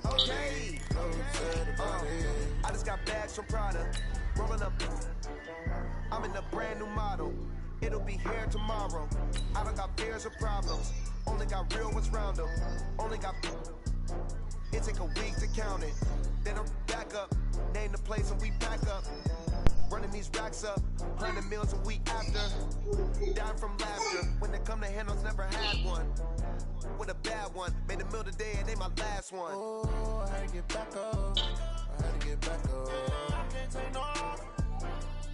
Okay. I just got bags from Prada. Rolling up. I'm in a brand new model. It'll be here tomorrow. I don't got fears or problems. Only got real ones round them. Only got. It take a week to count it. Then I'm back up. Name the place and we pack up. Running these racks up. 100 meals a week after. Dying from laughter. When they come to handles, never had one. With a bad one. Made a meal today and they my last one. Oh, I had to get back up. I had to get back up. I can't take no off.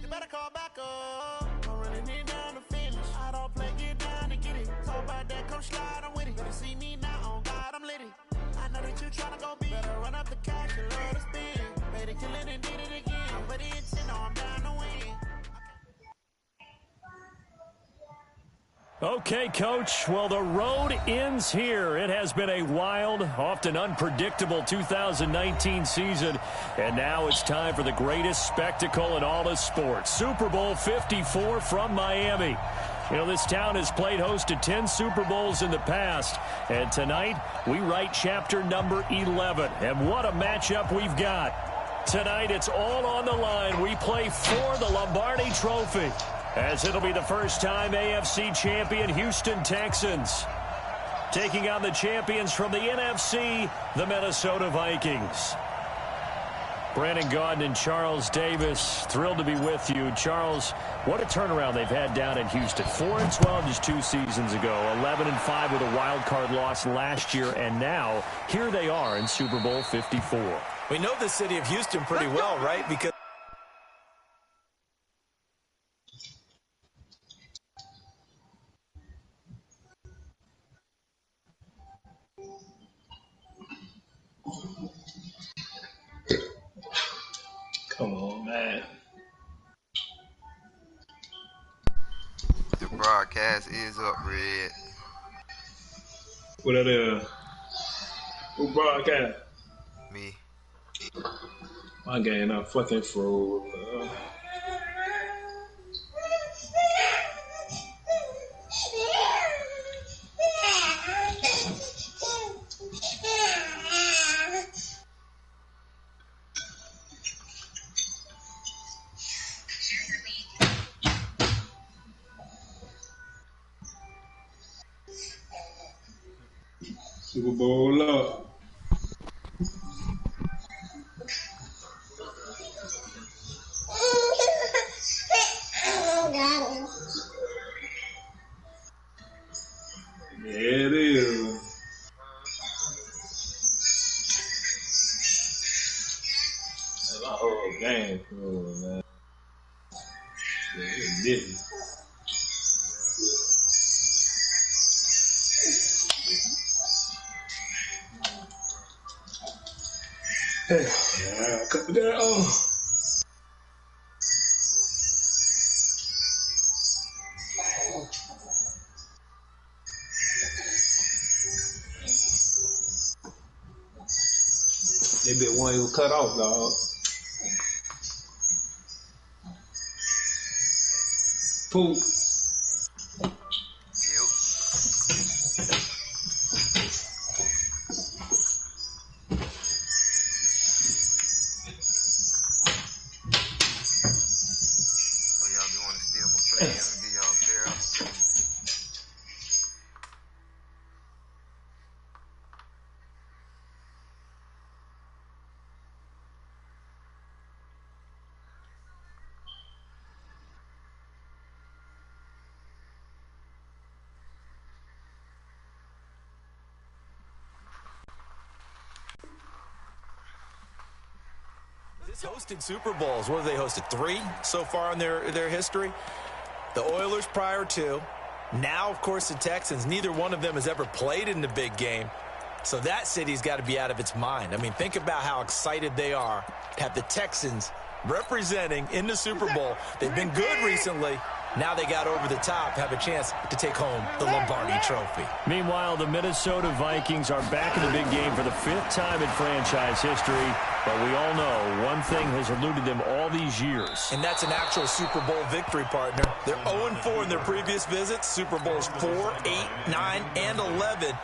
You better call back up. I'm running it down to finish. I don't play, get down to get it. Talk about that, come slide, I'm with it. Better see me now, on God, I'm litty. I know that you tryna go big. Better run up the cash and love to spin. Made it, kill it, and did it again. But it's in, I'm down to win. Okay, Coach. Well, the road ends here. It has been a wild, often unpredictable 2019 season. And now it's time for the greatest spectacle in all of sports. Super Bowl 54 from Miami. You know, this town has played host to 10 Super Bowls in the past. And tonight, we write chapter number 11. And what a matchup we've got. Tonight, it's all on the line. We play for the Lombardi Trophy, as it'll be the first time AFC champion Houston Texans taking on the champions from the NFC, the Minnesota Vikings. Brandon Gaudin and Charles Davis, thrilled to be with you. Charles, what a turnaround they've had down in Houston. 4-12 just 2 seasons ago, 11-5 with a wild card loss last year, and now here they are in Super Bowl 54. We know the city of Houston pretty well, right? Because come on, man. The broadcast is up, Red. What that is? Who broadcast? Me. My game not fucking froze, man. Super Bowl up. Yeah, it is. That's my whole game, man. Yeah, it's different. Yeah, cut that off. That bit one was cut off, dog. Poop. hosted Super Bowls. What have they hosted? 3 so far in their history? The Oilers prior to. Now, of course, the Texans. Neither one of them has ever played in the big game. So that city's got to be out of its mind. I mean, think about how excited they are to have the Texans representing in the Super Bowl. They've been good recently. Now they got over the top, have a chance to take home the Lombardi Trophy. Meanwhile, the Minnesota Vikings are back in the big game for the 5th time in franchise history. But we all know one thing has eluded them all these years. And that's an actual Super Bowl victory, partner. They're 0-4 in their previous visits. Super Bowls 4, 8, 9, and 11.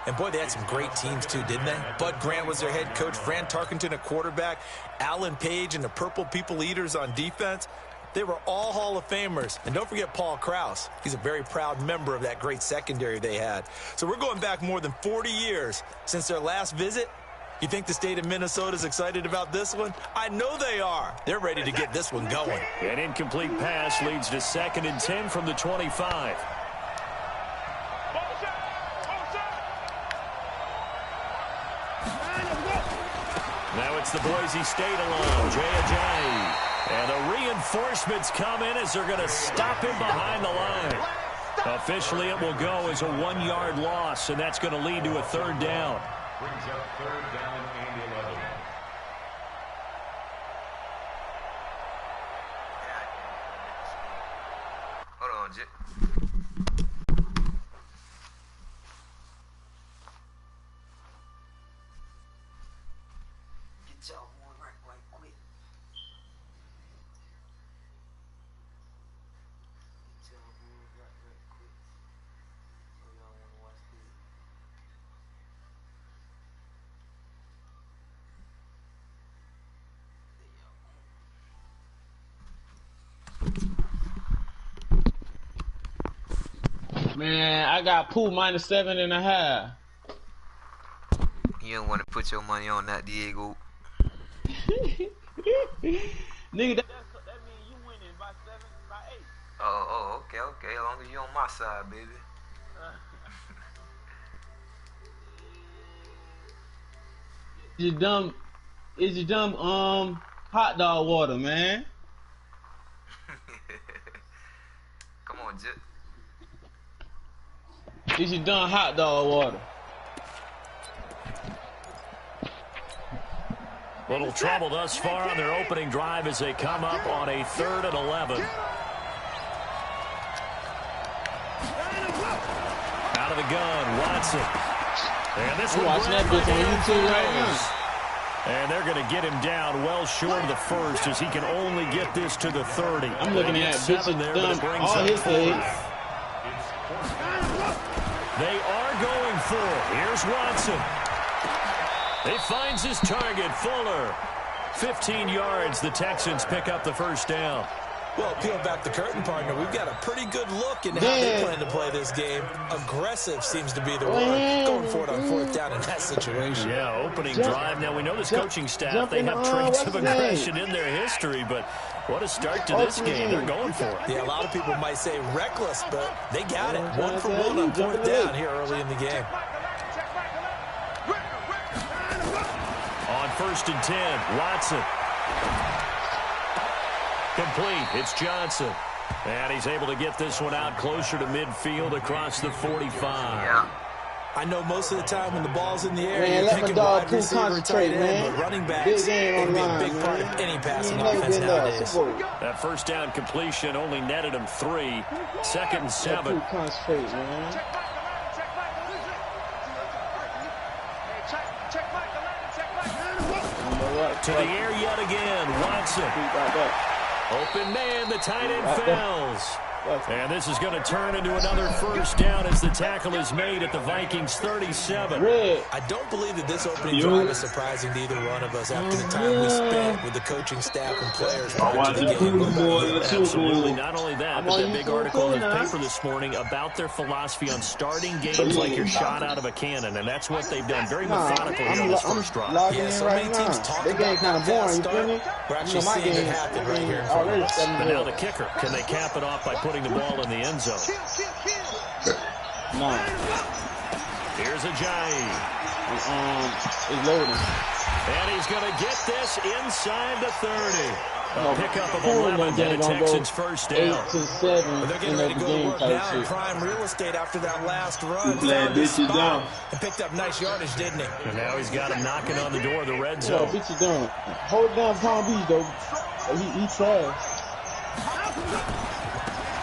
And, boy, they had some great teams, too, didn't they? Bud Grant was their head coach, Fran Tarkenton a quarterback, Alan Page and the Purple People Eaters on defense. They were all Hall of Famers. And don't forget Paul Krause. He's a very proud member of that great secondary they had. So we're going back more than 40 years since their last visit. You think the state of Minnesota is excited about this one? I know they are. They're ready to get this one going. An incomplete pass leads to 2nd and 10 from the 25. Now it's the Boise State alone, Jay Ajayi. And the reinforcements come in as they're going to stop him behind the line. Officially, it will go as a 1-yard loss, and that's going to lead to a 3rd down. Brings up 3rd down and 11. Hold on, Jit. Get y'all one right quick. Get y'all one right quick. So y'all want to watch this. Man, I got pool minus 7.5. You don't want to put your money on that, Diego. Nigga, that means you winning by 7, by 8. Oh, okay. As long as you on my side, baby. Is your dumb hot dog water, man? Come on, Jit. Is your dumb hot dog water? Little trouble thus far on their opening drive as they come up on a 3rd and 11. Out of the gun, Watson. And this one watching that bitch on YouTube right now. And they're going to get him down well short of the 1st as he can only get this to the 30. I'm looking at bitch there, done all his legs. They are going for it. Here's Watson. He finds his target, Fuller. 15 yards, the Texans pick up the 1st down. Well, peel back the curtain, partner. We've got a pretty good look into how they plan to play this game. Aggressive seems to be the word. Going for it on 4th down in that situation. Yeah, opening drive. Now, we know this coaching staff, they have traits of aggression in their history, but what a start to this game. They're going for it. Yeah, a lot of people might say reckless, but they got it. 1 for 1 on 4th down here early in the game. On 1st and 10, Watson. Complete. It's Johnson. And he's able to get this one out closer to midfield across the 45. Yeah. I know most of the time when the ball's in the air, Man, you're let my thinking dog wide Pooh receiver, concentrate, tight end, man. but running Big backs game can be a online, big part man. of any passing You ain't never offense been there. nowadays. That 1st down completion only netted him 3. 2nd and 7. Pooh concentrate, man. To the air yet again. Watson. Open man. The tight end fails. And this is going to turn into another 1st down as the tackle is made at the Vikings 37. I don't believe that this opening drive is surprising to either one of us after the time we spent with the coaching staff and players prior to the game. Absolutely. Not only that, but that big article in the paper this morning about their philosophy on starting games like you're shot out of a cannon, and that's what they've done. Very methodical here on this 1st drive. Yeah, so many teams talk about that fast start. We're actually seeing it happen right here in front of us. But now the kicker. Can they cap it off by putting the ball in the end zone? No. Here's Ajayi. It's loading. And he's going to get this inside the 30. No, A pickup of Pooh 11 and a Texans 1st down. 8 to 7 They're getting in ready the to go to game work type now in shit. prime real estate after that last run. Glad Found his bitch is spot down. and picked up nice yardage, didn't he? And now he's got him knocking on the door of the red Yo, zone. bitch, you done. Hold down Palm Beach, though. He trash.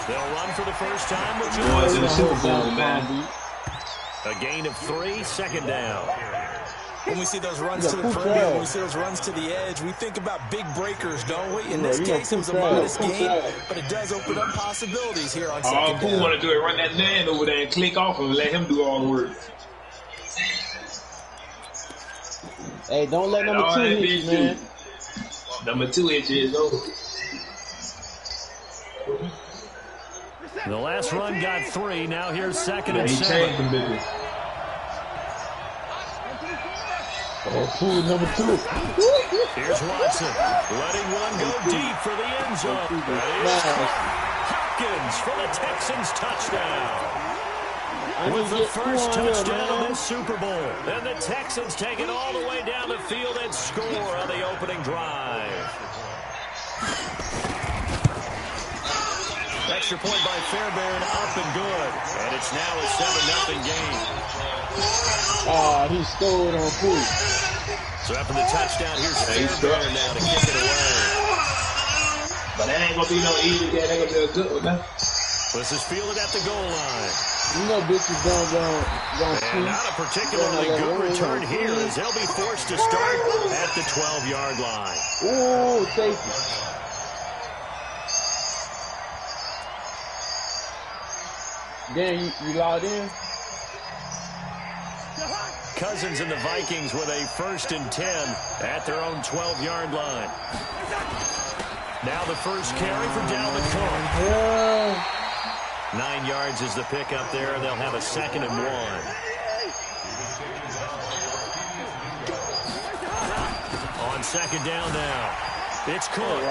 They'll run for the 1st time, which Boys in the is Super Bowl, man. a gain of 3, 2nd down. When we see those runs to the perimeter, when we see those runs to the edge, we think about big breakers, don't we? In this case, it was a modest gain, but it does open up possibilities here on All 2nd Pooh down. want to do is run that man over there and click off him and let him do all the work. Hey, don't let number 2 hit you, man. Number 2 hit you is over. The last run got 3. Now here's 2nd and He 7. changed the business. Oh, Poole, number 2. Here's Watson, letting one go deep for the end zone. That is Hopkins for the Texans touchdown. With the first touchdown of this Super Bowl. And the Texans take it all the way down the field and score on the opening drive. Extra point by Fairbairn, up and good. And it's now a 7-0 game. Oh, he scored on Poole. So after the touchdown, here's Fairbairn now to kick it away. But that ain't going to be no easy game. That ain't going to be a good one, man. This is fielded at the goal line. You know bitches going And not a particularly good return here as they'll be forced to start at the 12-yard line. Ooh, safety. Dan, you logged in? Cousins and the Vikings with a 1st and 10 at their own 12-yard line. Now the first carry for Dalvin Cook. 9 yards is the pickup there. They'll have a 2nd and 1. On 2nd down now. It's Cook.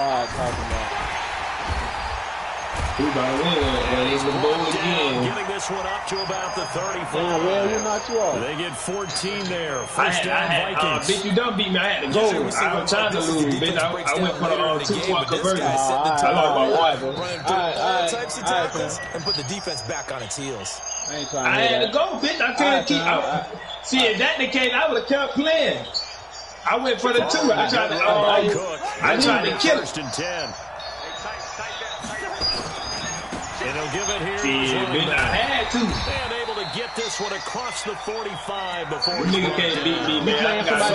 Who by win? And he's the bowl again. Getting this one up to about the 35. Well, you're not too off. They get 14 there. First down Vikings. Bitch, you done beat me. I had to go. I was trying to lose, bitch. I went for the 2-point conversion. I lost my wife. All types of tackles and put the defense back on its heels. I had to go, bitch. I couldn't keep. See, if that the case, I would have kept playing. I went for the 2. I tried to kill it. 1st and 10. And he'll give it here. Yeah, bitch, I had to. And able to get this one across the 45 before this nigga can't beat me, man. I got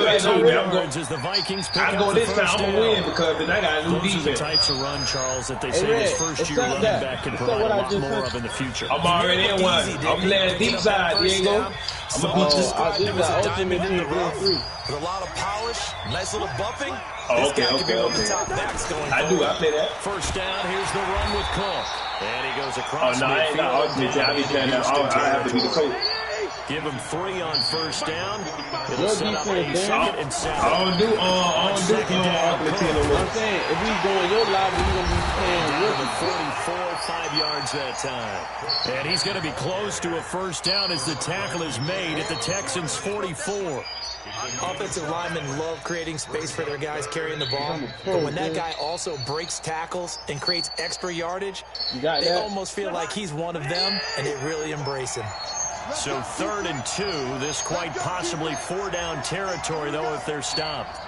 as the Vikings pick I go this time, I'm going to win because I got a new defense. Those are the types of run, Charles, that they say his first-year running back can provide a lot more of in the future. I'm already in one. I'm playing deep side, Diego. I'm going to beat you. This was a diamond in the rough with a lot of polish, nice little buffing. This guy could be one of the top backs going forward. I play that. First down, here's the run with Cook. And he goes across midfield. I ain't got ultimate. I be playing that. I have to be the coach. Give him 3 on first down. It'll set up a 2nd and 7. I don't do ultimate team no more. I'm saying, if we doing your live, we're going to be playing with the 44, 5 yards that time. And he's going to be close to a first down as the tackle is made at the Texans' 44. Offensive linemen love creating space for their guys carrying the ball. But when that guy also breaks tackles and creates extra yardage, they almost feel like he's one of them, and they really embrace him. So 3rd and 2, this quite possibly 4-down territory, though, if they're stopped.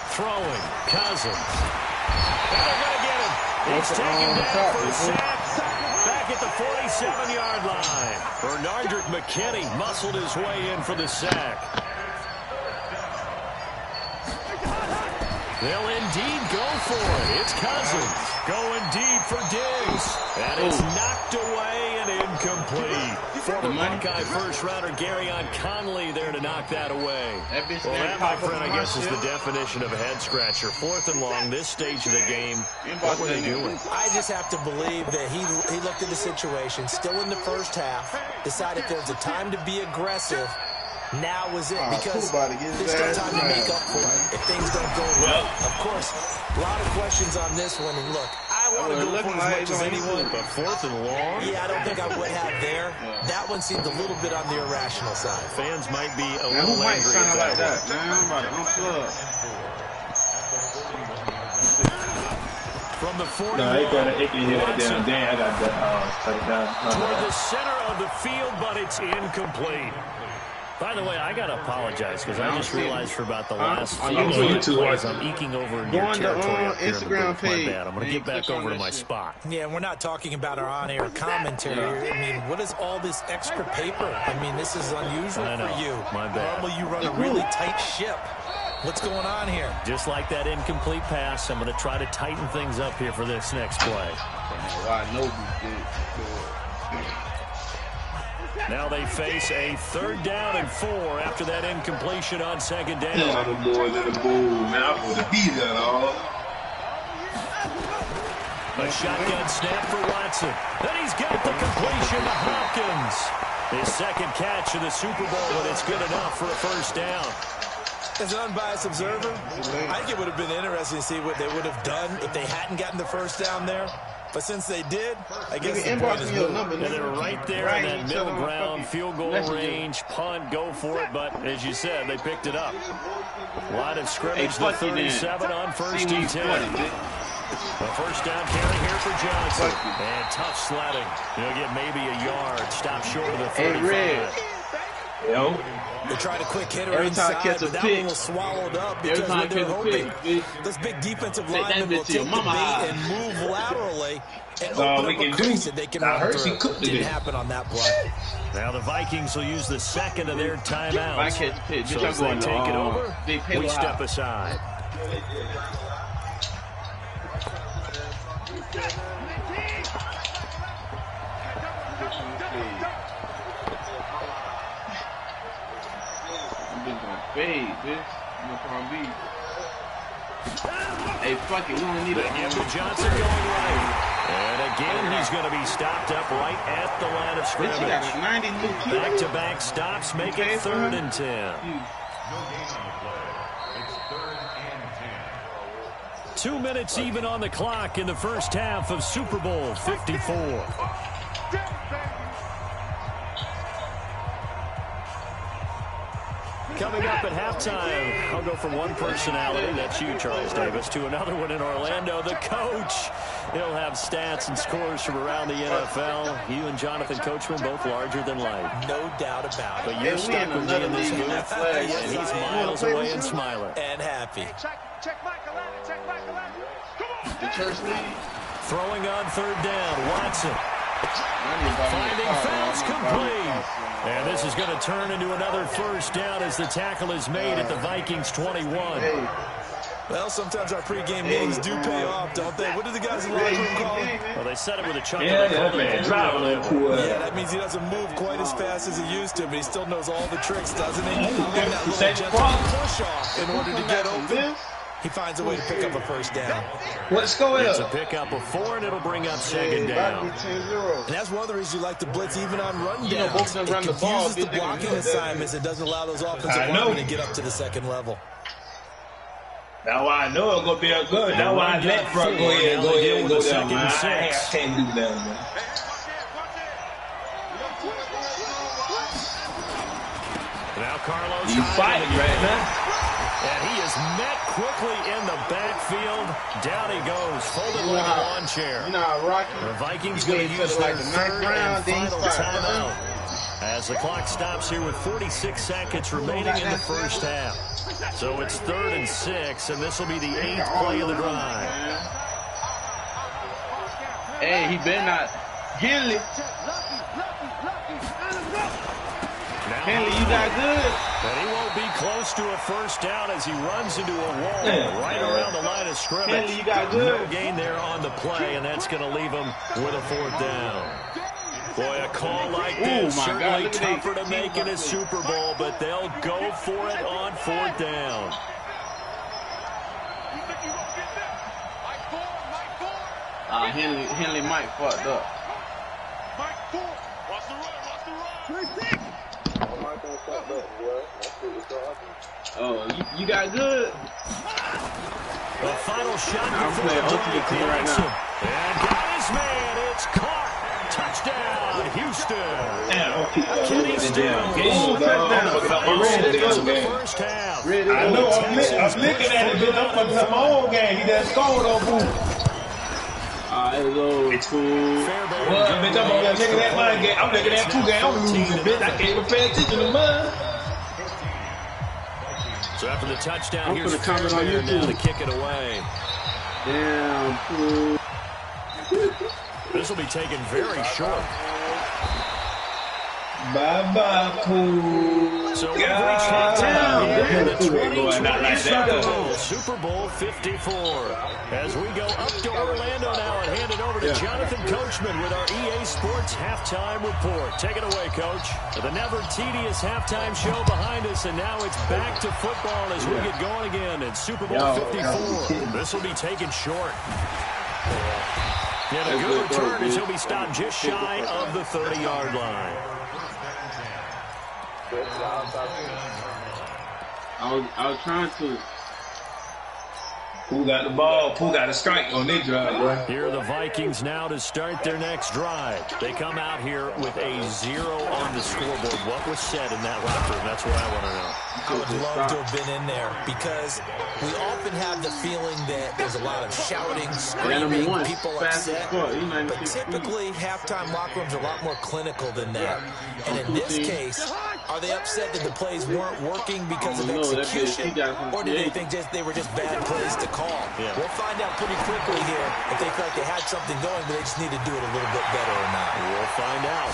Throwing, Cousins. And they're going to get him. He's taken down for a sack. Back at the 47-yard line. Bernardrick McKinney muscled his way in for the sack. They'll indeed go for it. It's Cousins going deep for Diggs. And it's knocked away and incomplete. Former Buckeye first-rounder Garyon Conley there to knock that away. Well, that, my friend, I guess is the definition of a head-scratcher. 4th and long, this stage of the game. What were they doing? I just have to believe that he looked at the situation, still in the first half, decided there's a time to be aggressive. Now was it, because there's still time to make up for it if things don't go well. Of course, a lot of questions on this one. And look, I want to go for as much as anyone. But 4th and long? Yeah, I don't think I would have there. That one seemed a little bit on the irrational side. Fans might be a little angry at that. I'm about to unplug. From the 40. No, it can hit it down. Damn, I got that. Cut it down. Toward the center of the field, but it's incomplete. By the way, I got to apologize because I just realized for about the last few plays I'm eking over in your territory up here in the booth. My bad. I'm going to get back over to my spot. Yeah, we're not talking about our on-air commentary. I mean, what is all this extra paper? I mean, this is unusual for you. My bad. Normally you run a really tight ship. What's going on here? Just like that incomplete pass, I'm going to try to tighten things up here for this next play. Now they face a 3rd down and 4 after that incompletion on 2nd down. Yeah, the boys in the bowl. Man, I'm going to be there, dog. A shotgun snap for Watson. Then he's got the completion to Hopkins. His 2nd catch of the Super Bowl, and it's good enough for a 1st down. As an unbiased observer, I think it would have been interesting to see what they would have done if they hadn't gotten the 1st down there. But since they did, I guess the point is moved. And they're right there in that middle ground, field goal range, punt, go for it. But as you said, they picked it up. Line of scrimmage, the 37 on 1st and 10. The 1st down carry here for Johnson. And tough sledding. He'll get maybe a yard. Stop short of the 35. Yo. They tried a quick hitter inside, but that one was swallowed up because they're hoping those big defensive linemen will take the bait and move laterally and open up a crease that they can run through. Didn't happen on that play. Now the Vikings will use the 2nd of their timeouts. So as they take it over, we step aside. Fade, bitch. No Palm Beach. Hey, fuck it. We don't need it. Again to Johnson going right. And again, he's going to be stopped up right at the line of scrimmage. Back-to-back stops make it 3rd and 10. No gain on the play. It's 3rd and 10. 2 minutes even on the clock in the 1st half of Super Bowl 54. Coming up at halftime, I'll go from one personality, that's you, Charles Davis, to another one in Orlando, the coach. He'll have stats and scores from around the NFL. You and Jonathan Coachman, both larger than life. No doubt about it. But you're stuck with me in this booth, and he's miles away and smiling. And happy. The church lead. Throwing on 3rd down, Watson. Finding fouls complete. And this is going to turn into another 1st down as the tackle is made at the Vikings 21. Well, sometimes our pregame meetings do pay off, don't they? What do the guys in the locker room call it? Well, they said it with a chuckle. Yeah, that man driving that pool. Yeah, that means he doesn't move quite as fast as he used to, but he still knows all the tricks, doesn't he? And that little gentle push off in order to get open. He finds a way to pick up a 1st down. What's going on? It's a pickup of 4, and it'll bring up 2nd down. And that's one of the reasons you like to blitz even on run You know, both downs. of them It run the ball. confuses the blocking assignments. It doesn't allow those offensive linemen to get up to the 2nd level. Now I know it's going to be a good. Now I let Front go ahead and go down. I can't do that, man. Now Carlos. You fighting right now. And he is met quickly in the backfield. Down he goes, folded like a lawn chair. You know how Rocky. The Vikings going to use their 3rd and final timeout as the clock stops here with 46 seconds remaining in the 1st half. So it's 3rd and 6, and this will be the 8th play of the drive. Hey, he better not. Henley. Henley, you got good. And he won't be close to a 1st down as he runs into a wall right around the line of scrimmage. Henley, you got good. No gain there on the play, and that's going to leave him with a 4th down. Boy, a call like this certainly tougher to make in a Super Bowl, but they'll go for it on 4th down. Henley Mike fucked up. Oh, you got good. The final shot before the break. Right now. And got his man. It's caught. Touchdown, Houston. Kenny Stills. First half. I know. I'm looking at it, bitch. I'm fucking up my own game. He done scored on boo. Hello, cool. Well, bitch, I'm over there looking at my game. I'm looking at 2 games. I'm losing, bitch. I can't even pay attention to mine. So after the touchdown, I'm here's comment on YouTube now to kick it away. Damn, cool. This will be taken very short. Bye-bye, Pooh. So we've reached halftime here in the the two-way going out like that. Super Bowl 54. As we go up to Orlando now and hand it over to Jonathan Coachman with our EA Sports Halftime Report. Take it away, Coach. The never tedious halftime show behind us, and now it's back to football as we get going again in Super Bowl 54. This will be taken short. And a good return as he'll be stopped just shy of the 30-yard line. I was trying to. Who got the ball? Who got a strike on their drive, bro? Here are the Vikings now to start their next drive. They come out here with a 0 on the scoreboard. What was said in that locker room? That's what I want to know. I would love to have been in there because we often have the feeling that there's a lot of shouting, screaming, people upset. But typically, halftime locker rooms are a lot more clinical than that. And in this case, are they upset that the plays weren't working because of execution? Or do they think they were just bad plays to call? We'll find out pretty quickly here if they feel like they had something going, but they just need to do it a little bit better or not. We'll find out.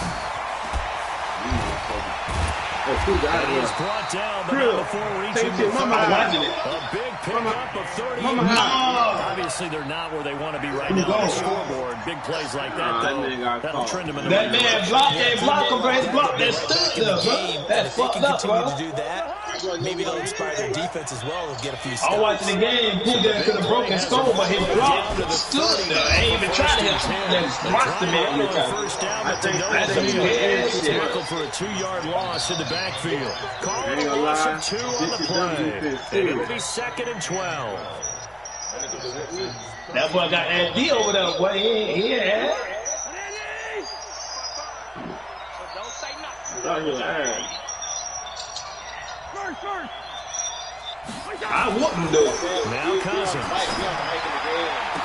He's brought down, but before reaching the 30. A big pickup of 30. Obviously, they're not where they want to be right now on the scoreboard. Big plays like that, though, that'll trend them in the That man blocked him, bro. His block that stood there, bro. That's fucked up, bro. To do that, maybe they'll inspire their defense as well and get a few steps. I watched the game. Puga could have broken skull, but his block stood there. I ain't even trying to hit that monster man. First down, but they don't tackle for a 2-yard loss in the backfield. Calling a loss of 2 on the play. And it'll be 2nd and 12. That boy got that D over there, boy. He ain't had. I wouldn't do it. Now Cousins.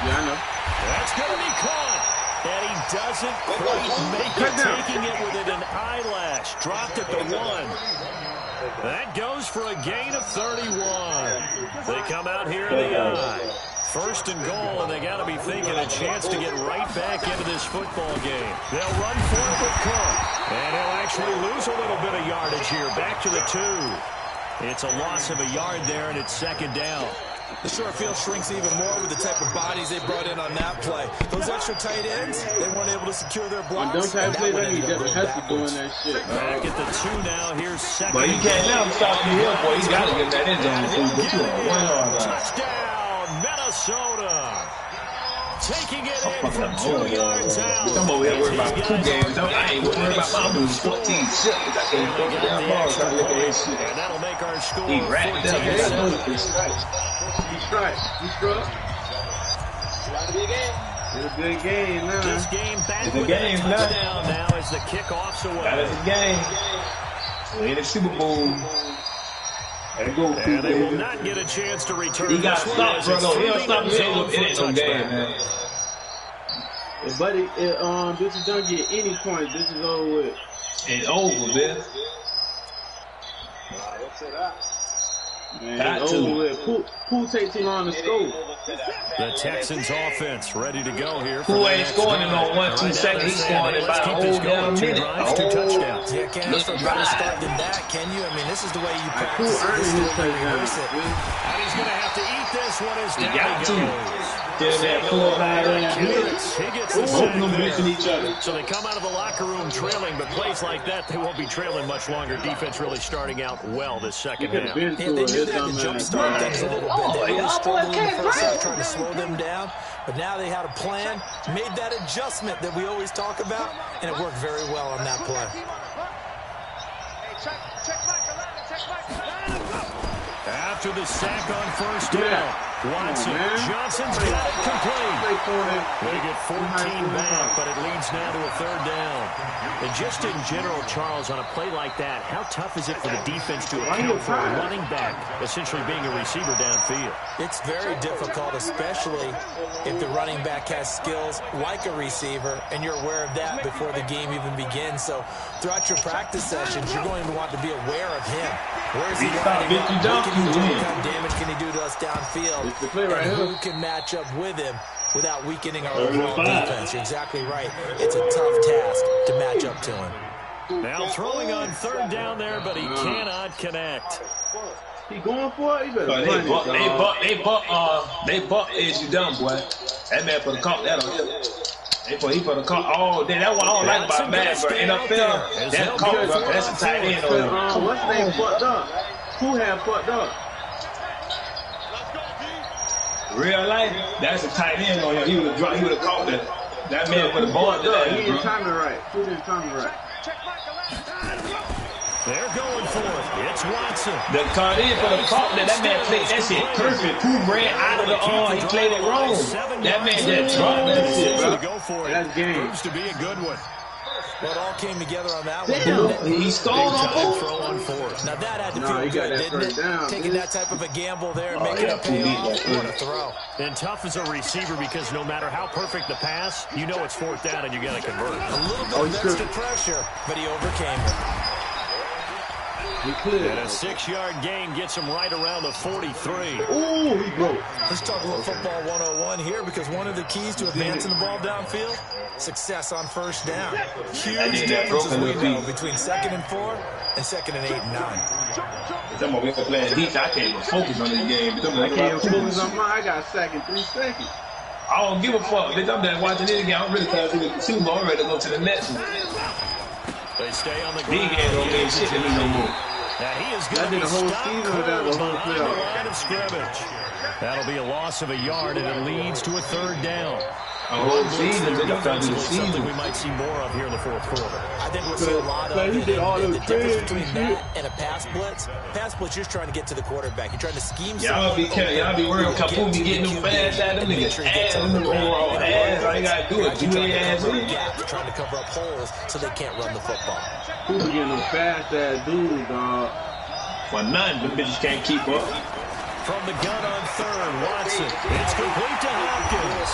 Yeah, I know. That's going to be caught. And he doesn't quite make it, taking it with an eyelash. Dropped at the 1. That goes for a gain of 31. They come out here in the eye. 1st and goal, and they got to be thinking a chance to get right back into this football game. They'll run for it with Cook. And he'll actually lose a little bit of yardage here. Back to the 2. It's a loss of a yard there, and it's 2nd down. The short field shrinks even more with the type of bodies they brought in on that play. Those extra tight ends, they weren't able to secure their blocks. On them type plays, I need Devin Hester doing that shit. Back at the 2 now. Here's 2nd. But you can't let him stop you here, boy. You got to get that in zone. Touchdown, Minnesota. Taking it in from 2 yards out. I'm over here worried about 2 games. I ain't worried about my moves. 14 shit. I can't go down ball trying to look at his shit. And that'll make our score he wrapped up. He strikes. He struck. It's a good game now. This game back with a touchdown now as the kickoff's away. That is a game. We're in the Super Bowl. And they will not get a chance to return. He got stopped, bro. He'll stop him. It ain't no game, man. Buddy, this is don't get any points. This is over with. It's over, man. Man, it's over with. Who takes too long to score? The Texans offense ready to go here. Who ain't scoring in on 1-2 seconds? He's scoring in about a whole damn minute. 2 touchdowns. Yeah, can't ask for better start than that, can you? I mean, this is the way you practice it. Who This is earned the his way you touchdown? rehearse it. And he's going to have to eat this one as He down got he to. goes. There's that pull high there. He gets the Both sack of them there. missing each other. So they come out of the locker room trailing, but plays like that, they won't be trailing much longer. Defense really starting out well this second half. Yeah, they knew they had to jumpstart things a little bit. They really struggled in the first half trying to slow them down. But now they had a plan, made that adjustment that we always talk about, and it worked very well on that play. After the sack on 1st down, Watson, Johnson's got it complete. They get 14 back, but it leads now to a 3rd down. And just in general, Charles, on a play like that, how tough is it for the defense to account for a running back essentially being a receiver downfield? It's very difficult, especially if the running back has skills like a receiver, and you're aware of that before the game even begins. So throughout your practice sessions, you're going to want to be aware of him. Where is he running? What can he do? What kind of damage can he do to us downfield? It's the play right and here. who can match up with him without weakening our overall defense? You're exactly right. It's a tough task to match up to him. Now throwing on 3rd down there, but he cannot connect. He going for it? He better But they buck edge you down, boy. That man put a cop that on him. He put a cop all day. That's what I don't like about bad, bro. NFL, that cop, bro. That's a tight end on him. What's the name fucked up? Who had fucked up? Real life, that's a tight end on him. He would have caught that. That man put a ball there. He didn't time it right. Who didn't time it right? They're going for it. It's Watson. The caught in for the caught that man played that shit perfect. Who ran out of the arm? He played it wrong. That man just dropped that shit, bro. Go for it. That's game. Proves to be a good one. Well, it all came together on that Damn, one. he stole on fourth. Throw on fourth. Now that had to No, feel he got good, that didn't it? first down, Taking dude. that type of a gamble there and Oh, making yeah, it pay Pooh beat off. that. What a throw. And tough as a receiver because no matter how perfect the pass, you know it's fourth down and you got to convert. A little bit of extra pressure, but he overcame it. He cleared. And a 6-yard gain gets him right around the 43. Ooh, he broke. Let's talk about football 101 here because one of the keys to advancing the ball downfield, success on first down. Huge differences we know between 2nd and 4 and 2nd and 8 and 9. Some of us are playing defense. I can't even focus on this game. I can't focus on mine. I got sacked in 3 seconds. I don't give a fuck. I'm there watching this game. I'm really trying to see the Super Bowl. I'm ready to go to the next one. They stay on the These ground. games don't mean shit to me no more. Now he is That going to did be the whole stopped season or that was the whole behind the playoff? line of scrimmage. That'll be a loss of a yard, and it leads to a 3rd down. A whole season, they got to do the Something season. we might see more of here in the 4th quarter. I think we'll see a lot of He it. did all And those the difference trades between and shit. that and a pass blitz, you're just trying to get to the quarterback. You're trying to scheme Y'all be careful. Y'all be worried. Capoon be getting them fast at them niggas. Ass, them overall ass. All you gotta do is do their ass in. gaps, trying to cover up holes so they can't run the football. Who be getting them fast ass dudes, dog? For none, them bitches can't keep up. From the gun on 3rd, Watson. It's complete to Hopkins.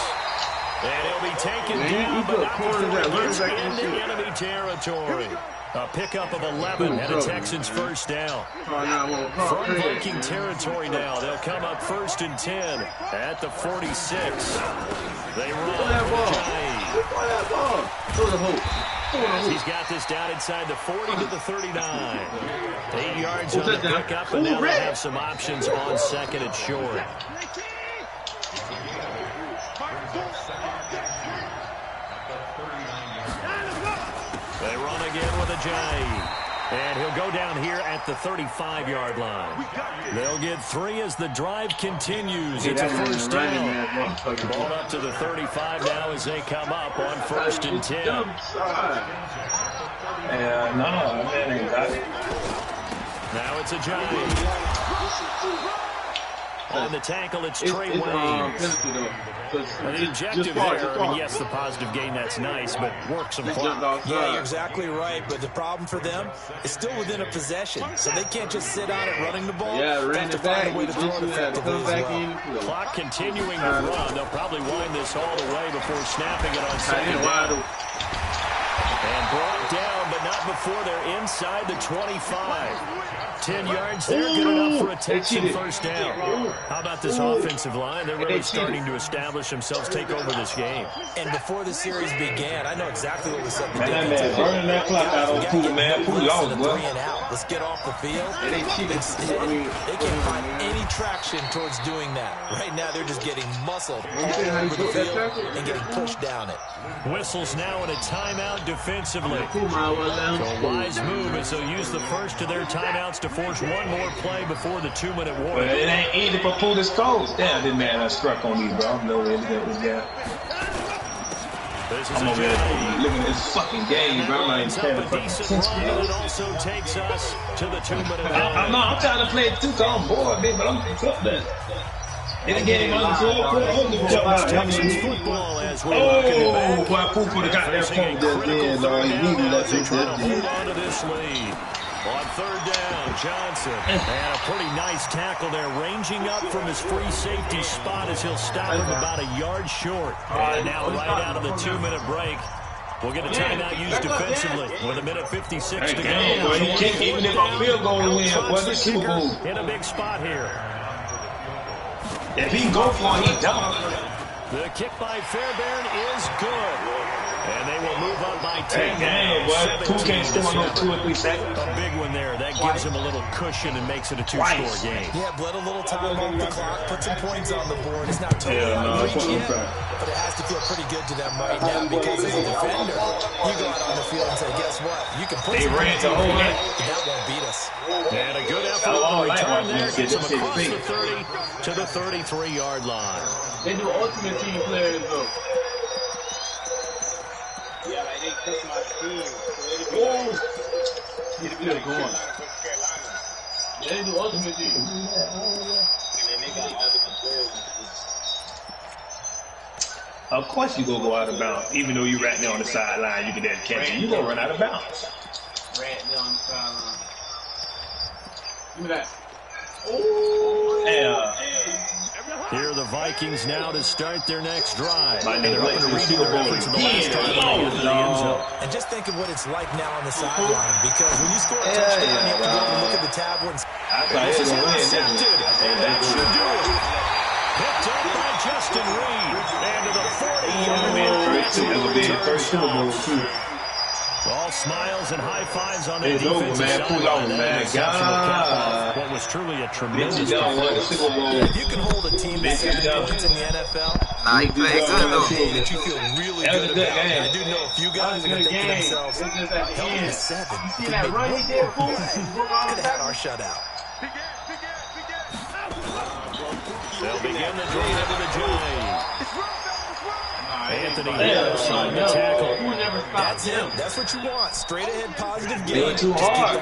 And he'll be taken Man, down, you but put not corners before at he running gets back and into shit. enemy territory. A pickup of 11 and a Texans 1st down. Oh, now I'm on call From trade. Viking territory now, they'll come up 1st and 10 at the 46. They run. Throw that ball. Jai. Throw that ball. Throw the hoop. Throw the As hoop. he's got this down inside the 40 to the 39. 8 yards on the touchdown. pickup, and now they have some options on 2nd and short. They run again with Ajayi. And he'll go down here at the 35-yard line. They'll get 3 as the drive continues. It's a 1st down. Ball up to the 35 now as they come up on 1st and 10. Yeah, no, man ain't got it. Now it's Ajayi. On the tackle, it's Trey Waynes. The objective there, I mean, yes, the positive gain, that's nice, but work some clock. Yeah, you're exactly right, but the problem for them is still within a possession, so they can't just sit on it running the ball. Yeah, They ran have to it find back. a way to throw it effectively Come as back well. in. Clock continuing to run. They'll probably wind this all the way before snapping it on 2nd down. And brought down, but not before they're inside the 25. 10 yards there, good enough for a Texan 1st down. How about this offensive line? They're really starting to establish themselves, take over this game. And before the series began, I know exactly what was said. Man, that man burning that clock out on Pooh, man. Pooh lost, bro. 3 and out. Let's get off the field. They cheated. They can't find any traction towards doing that. Right now, they're just getting muscled all over the field and getting pushed down it. Whistles now in a timeout defensively. So a wise move as they'll use the first of their timeouts to force one more play before the 2-minute But warning. it ain't easy for Pooh to score. Damn, this man struck on me, bro. I'm nowhere to get this guy. This is I'm over here looking at this fucking game, bro. I'm not even paying a decent run, and it also takes us to the 2-minute warning. I'm trying to play it too, cause I'm bored, man, but I'm fuck that. In the game, I'm Texans football as we welcome you back. Oh, boy, Pooh for the goddamn phone just then, dog. He needed that shit. Trying to hold on to this lead. On 3rd down, Johnson. And a pretty nice tackle there, ranging up from his free safety spot as he'll stop him about a yard short. And now right out of the 2-minute break, we'll get a timeout used defensively with 1:56 to go. Boy, he can't even if a field goal to win, boy. This Super Bowl. In a big spot here. If he go for it, he done. The kick by Fairbairn is good. And they will move up by 10. Damn, boy. Who can't score no 2 or 3 seconds? A big one there. That gives him a little cushion and makes it a 2-score game. Yeah, bled a little time off the clock, put some points on the board. It's not totally out of reach yet, but it has to feel pretty good to them right now because as a defender, you go out on the field and say, guess what? You can put some points on the board, but that won't beat us. And a good effort on the return there. Gets him across the 30 to the 33-yard line. They do ultimate team players, though. Yeah, like they push my team. Get the field going. Yeah, they do ultimate team. And they got ultimate players. Of course you go out of bounds. Even though you're right there on the sideline, you can then catch it. You gonna run out of bounds. Right there on the sideline. Give me that. Here are the Vikings now to start their next drive. And they're up to redo their efforts in the last drive of the end zone. And just think of what it's like now on the sideline, because when you score a touchdown, you have to go and look at the tablet. This is intercepted, and that should do it. Picked up by Justin Reed, and to the 40-yard line. All smiles and high fives on the defensive side. What was truly a tremendous performance. If you can hold a team to 7 points in the NFL, he played good though. that you feel really good about. And I do know a few guys are going to think to themselves, hell, only 7. See that run he did, fool? Could have had our shutout. They'll begin the drive with a Giants. Anthony Harris on the tackle. That's him. That's what you want. Straight ahead, positive game. Doing too hard.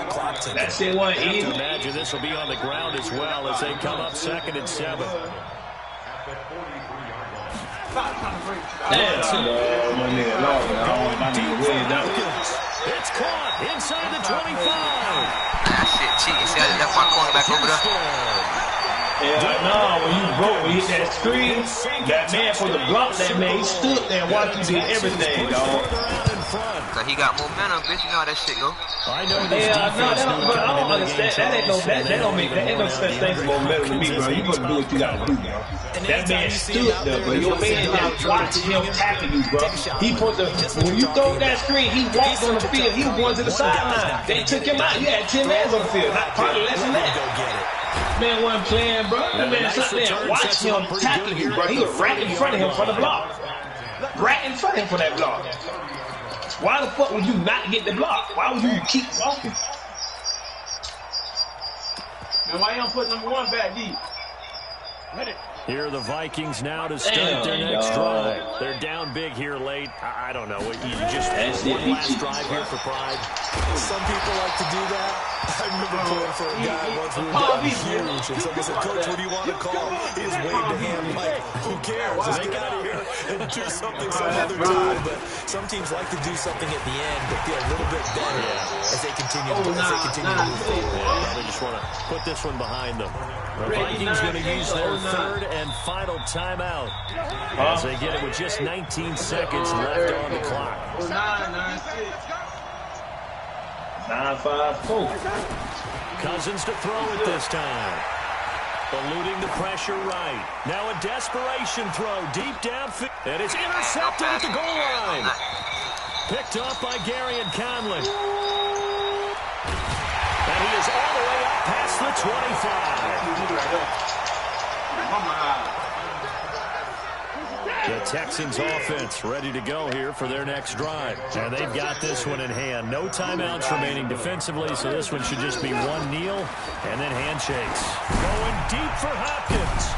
That shit wasn't easy. I imagine this will be on the ground as well as they come up 2nd and 7. It's caught inside the 25. That shit cheating. See, I left my cornerback over there. Yeah, when you broke, when you hit that screen, that man for the block, that man, he stood there and watched you do everything, dog. So he got momentum, bitch. You know how that shit go. I know this defense but I don't understand. That ain't no such thing as momentum to me, bro. You gonna do what you gotta do, bro. That man stood there, bro. Your man just watched him tackle you, bro. He put the, when you throw that screen, he walked on the field. He was going to the sideline. They took him out. You had 10 mans on the field. Not probably less than that. Man wasn't playing, bro. That man sat there and watched him tackle you, bro. He was right in front of him for the block. Right in front of him for that block. Why the fuck would you not get the block? Why would you keep walking? Man, why you don't put number 1 back deep? Here are the Vikings now to start their next drive. They're down big here late. I don't know. You just one last drive here for pride. Some people like to do that. I remember playing for a guy once we were down huge, and somebody said, Coach, what do you want to call? He just waved a hand like, who cares? Just get out of here and do something some other time. But some teams like to do something at the end, but feel a little bit better as they continue to move forward. Probably just want to put this one behind them. The Vikings going to use their 3rd and final timeout as they get it with just 19 seconds left on the clock. 9-5-4. Cousins to throw it this time. Eluding the pressure right. Now a desperation throw deep downfield. And it's intercepted at the goal line. Picked up by Garyon Conley. And he is all the way up past the 25. The Texans offense ready to go here for their next drive. And they've got this one in hand. No timeouts remaining defensively, so this one should just be one kneel and then handshakes. Going deep for Hopkins.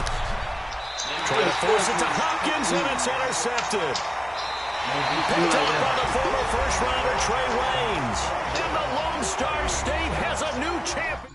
Trying to force it to Hopkins, and it's intercepted. Picked up by the former first-rounder Trey Waynes. And the Lone Star State has a new champion.